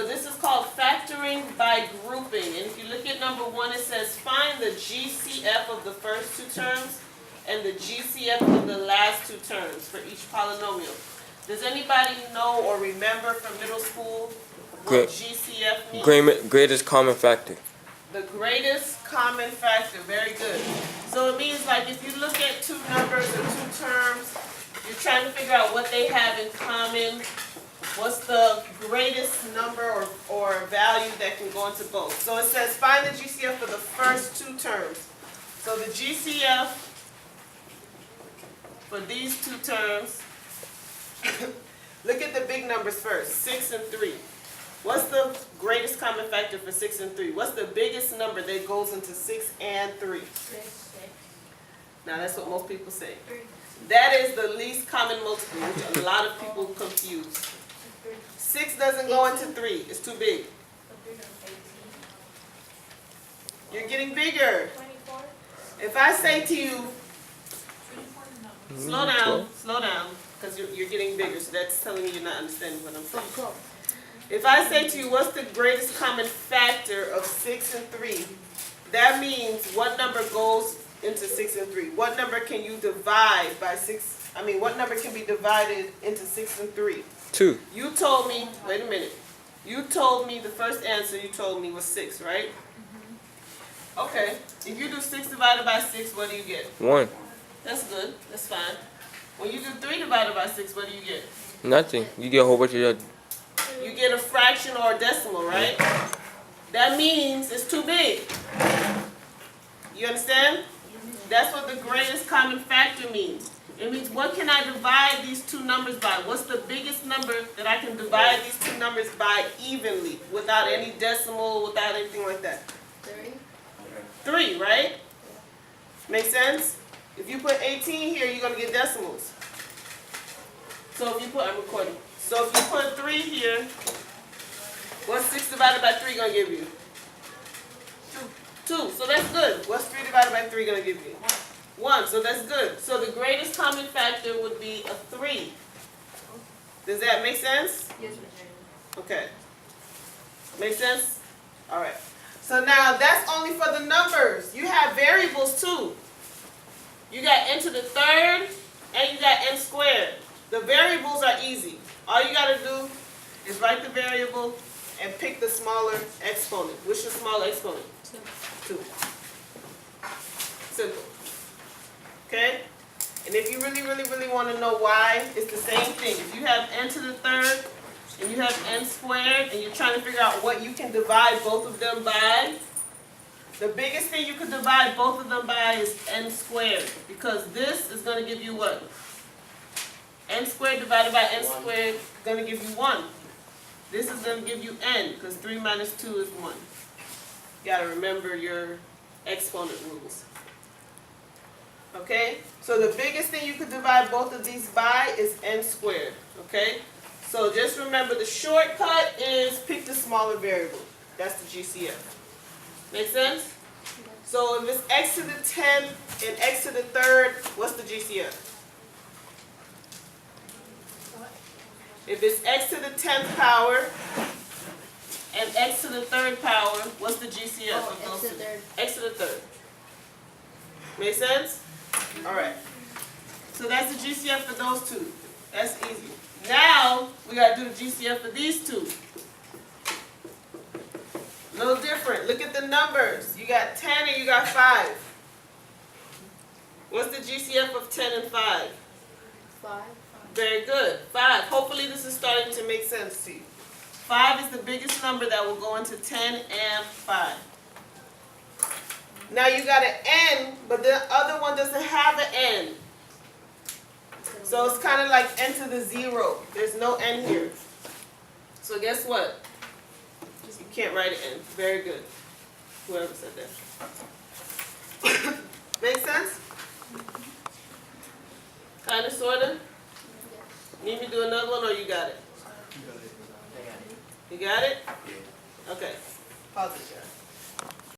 So this is called factoring by grouping. And if you look at number 1, it says find the GCF of the first 2 terms and the GCF of the last 2 terms for each polynomial. Does anybody know or remember from middle school what GCF means? Greatest common factor. The greatest common factor. Very good. So it means like if you look at 2 numbers or 2 terms, you're trying to figure out what they have in common. What's the greatest number or value that can go into both? So it says find the GCF for the first 2 terms. So the GCF for these 2 terms, look at the big numbers first, 6 and 3. What's the greatest common factor for 6 and 3? What's the biggest number that goes into 6 and 3? 6. Now that's what most people say. That is the least common multiple, which a lot of people confuse. 6 doesn't go into 3. It's too big. You're getting bigger. 24. If I say to you, slow down, because you're getting bigger, so that's telling me you're not understanding what I'm saying. If I say to you, what's the greatest common factor of 6 and 3, that means what number goes into 6 and 3? What number can you divide by 6? I mean, what number can be divided into 6 and 3? 2. You told me, wait a minute. You told me the first answer you told me was 6, right? Okay. If you do 6 divided by 6, what do you get? 1. That's good. That's fine. When you do 3 divided by 6, what do you get? Nothing. You get a whole bunch of. You get a fraction or a decimal, right? That means it's too big. You understand? That's what the greatest common factor means. It means what can I divide these 2 numbers by? What's the biggest number that I can divide these 2 numbers by evenly, without any decimal, without anything like that? 3. 3, right? Make sense? If you put 18 here, you're going to get decimals. So if you put, I'm recording. So if you put 3 here, what's 6 divided by 3 going to give you? 2. So that's good. What's 3 divided by 3 going to give you? 1. So that's good. So the greatest common factor would be a 3. Does that make sense? Yes, Okay. Make sense? All right. So now that's only for the numbers. You have variables too. You got n to the 3rd and you got n squared. The variables are easy. All you got to do is write the variable and pick the smaller exponent. What's your smaller exponent? 2. Simple. Okay? And if you really want to know why, it's the same thing. If you have n to the 3rd and you have n squared and you're trying to figure out what you can divide both of them by, the biggest thing you could divide both of them by is n squared. Because this is going to give you what? N squared divided by n squared is going to give you 1. This is going to give you n, because 3 minus 2 is 1. You got to remember your exponent rules. Okay? So the biggest thing you could divide both of these by is n squared. Okay? So just remember the shortcut is pick the smaller variable. That's the GCF. Make sense? So if it's x to the 10th and x to the 3rd, what's the GCF? If it's x to the 10th power and x to the 3rd power, what's the GCF of those two? X to the 3rd. Make sense? All right. So that's the GCF for those 2. That's easy. Now we got to do the GCF for these 2. A little different. Look at the numbers. You got 10 and you got 5. What's the GCF of 10 and 5? 5. Very good. 5. Hopefully this is starting to make sense to you. 5 is the biggest number that will go into 10 and 5. Now you got an n, but the other one doesn't have an n. So it's kind of like n to the 0. There's no n here. So guess what? You can't write an n. Very good. Whoever said that.